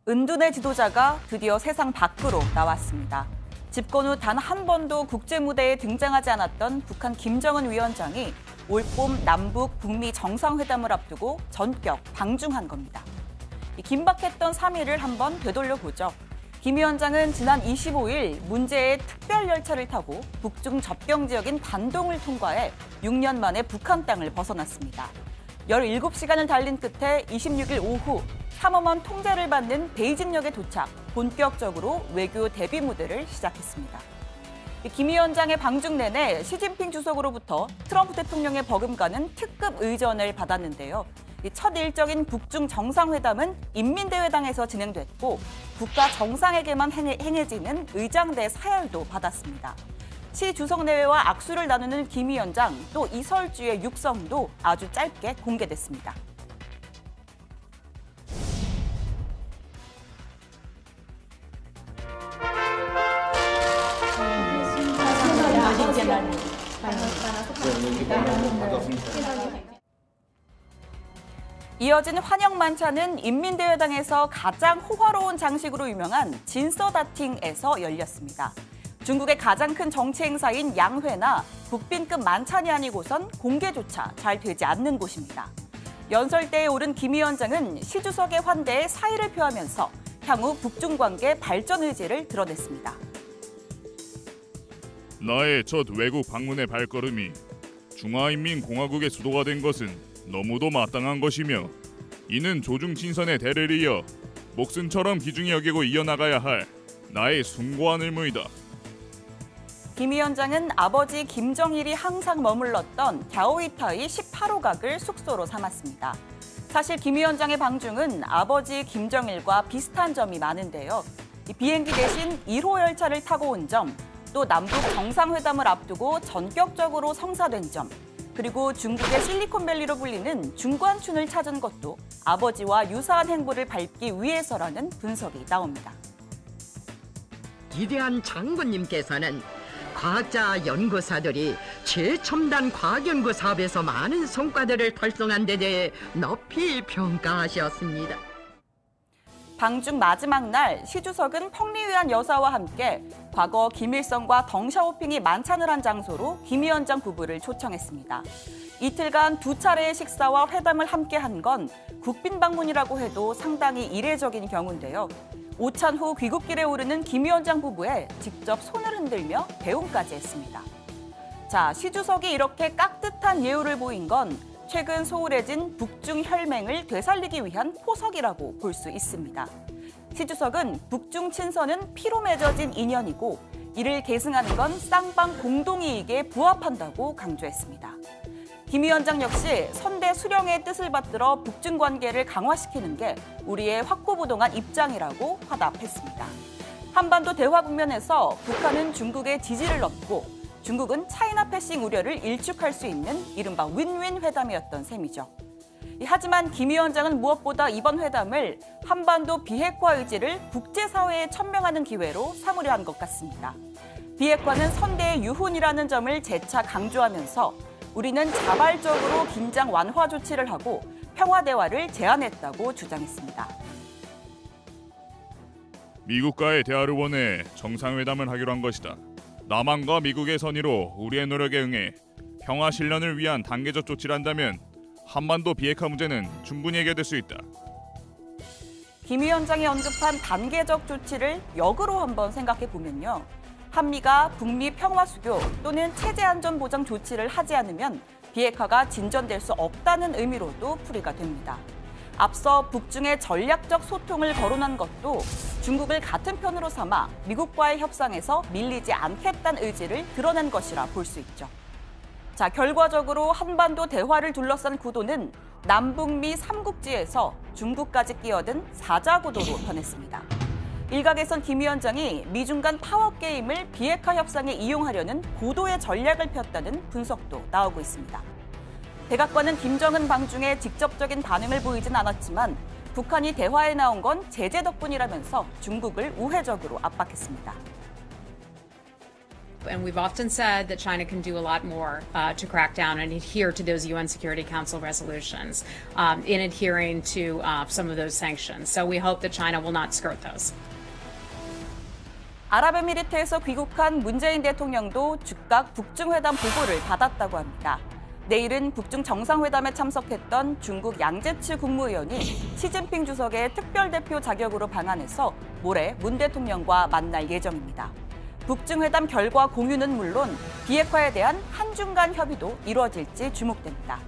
은둔의 지도자가 드디어 세상 밖으로 나왔습니다. 집권 후 단 한 번도 국제무대에 등장하지 않았던 북한 김정은 위원장이 올봄 남북 북미 정상회담을 앞두고 전격 방중한 겁니다. 긴박했던 3일을 한번 되돌려보죠. 김 위원장은 지난 25일 문제의 특별열차를 타고 북중 접경 지역인 단동을 통과해 6년 만에 북한 땅을 벗어났습니다. 17시간을 달린 끝에 26일 오후 삼엄한 통제를 받는 베이징역에 도착, 본격적으로 외교 데뷔 무대를 시작했습니다. 김 위원장의 방중 내내 시진핑 주석으로부터 트럼프 대통령의 버금가는 특급 의전을 받았는데요. 첫 일정인 북중 정상회담은 인민대회당에서 진행됐고 국가 정상에게만 행해지는 의장대 사열도 받았습니다. 시 주석 내외와 악수를 나누는 김 위원장, 또 이설주의 육성도 아주 짧게 공개됐습니다. 이어진 환영 만찬은 인민대회당에서 가장 호화로운 장식으로 유명한 진서다팅에서 열렸습니다. 중국의 가장 큰 정치 행사인 양회나 국빈급 만찬이 아니고선 공개조차 잘 되지 않는 곳입니다. 연설대에 오른 김 위원장은 시 주석의 환대에 사의를 표하면서 향후 북중 관계 발전 의지를 드러냈습니다. 나의 첫 외국 방문의 발걸음이 중화인민공화국의 수도가 된 것은 너무도 마땅한 것이며 이는 조중친선의 대를 이어 목숨처럼 귀중히 여기고 이어나가야 할 나의 숭고한 의무이다. 김 위원장은 아버지 김정일이 항상 머물렀던 갸오이타의 18호각을 숙소로 삼았습니다. 사실 김 위원장의 방중은 아버지 김정일과 비슷한 점이 많은데요. 비행기 대신 1호 열차를 타고 온 점, 또 남북 정상회담을 앞두고 전격적으로 성사된 점, 그리고 중국의 실리콘밸리로 불리는 중관춘을 찾은 것도 아버지와 유사한 행보를 밟기 위해서라는 분석이 나옵니다. 위대한 장군님께서는 과학자 연구사들이 최첨단 과학연구 사업에서 많은 성과들을 달성한 데 대해 높이 평가하셨습니다. 방중 마지막 날 시 주석은 펑리위안 여사와 함께 과거 김일성과 덩샤오핑이 만찬을 한 장소로 김 위원장 부부를 초청했습니다. 이틀간 두 차례의 식사와 회담을 함께 한 건 국빈 방문이라고 해도 상당히 이례적인 경우인데요. 오찬 후 귀국길에 오르는 김 위원장 부부에 직접 손을 흔들며 배웅까지 했습니다. 자, 시 주석이 이렇게 깍듯한 예우를 보인 건 최근 소홀해진 북중 혈맹을 되살리기 위한 포석이라고 볼 수 있습니다. 시 주석은 북중 친선은 피로 맺어진 인연이고 이를 계승하는 건 쌍방 공동이익에 부합한다고 강조했습니다. 김 위원장 역시 선대 수령의 뜻을 받들어 북중 관계를 강화시키는 게 우리의 확고부동한 입장이라고 화답했습니다. 한반도 대화 국면에서 북한은 중국의 지지를 얻고 중국은 차이나 패싱 우려를 일축할 수 있는 이른바 윈윈 회담이었던 셈이죠. 하지만 김 위원장은 무엇보다 이번 회담을 한반도 비핵화 의지를 국제사회에 천명하는 기회로 삼으려 한 것 같습니다. 비핵화는 선대의 유훈이라는 점을 재차 강조하면서 우리는 자발적으로 긴장 완화 조치를 하고 평화 대화를 제안했다고 주장했습니다. 미국과의 대화를 원해 정상회담을 하기로 한 것이다. 남한과 미국의 선의로 우리의 노력에 응해 평화 실현을 위한 단계적 조치를 한다면 한반도 비핵화 문제는 충분히 해결될 수 있다. 김 위원장이 언급한 단계적 조치를 역으로 한번 생각해 보면요. 한미가 북미 평화 수교 또는 체제 안전 보장 조치를 하지 않으면 비핵화가 진전될 수 없다는 의미로도 풀이가 됩니다. 앞서 북중의 전략적 소통을 거론한 것도 중국을 같은 편으로 삼아 미국과의 협상에서 밀리지 않겠다는 의지를 드러낸 것이라 볼 수 있죠. 자, 결과적으로 한반도 대화를 둘러싼 구도는 남북미 삼국지에서 중국까지 끼어든 사자 구도로 변했습니다. 일각에선 김 위원장이 미중 간 파워게임을 비핵화 협상에 이용하려는 고도의 전략을 폈다는 분석도 나오고 있습니다. 백악관은 김정은 방중에 직접적인 반응을 보이진 않았지만 북한이 대화에 나온 건 제재 덕분이라면서 중국을 우회적으로 압박했습니다. And we've often said that China can do a lot more to crack down and adhere to those UN Security Council resolutions in adhering to some of those sanctions. So we hope that China will not skirt those. 아랍에미리트에서 귀국한 문재인 대통령도 즉각 북중회담 보고를 받았다고 합니다. 내일은 북중 정상회담에 참석했던 중국 양재치 국무위원이 시진핑 주석의 특별대표 자격으로 방한해서 모레 문 대통령과 만날 예정입니다. 북중회담 결과 공유는 물론 비핵화에 대한 한중 간 협의도 이루어질지 주목됩니다.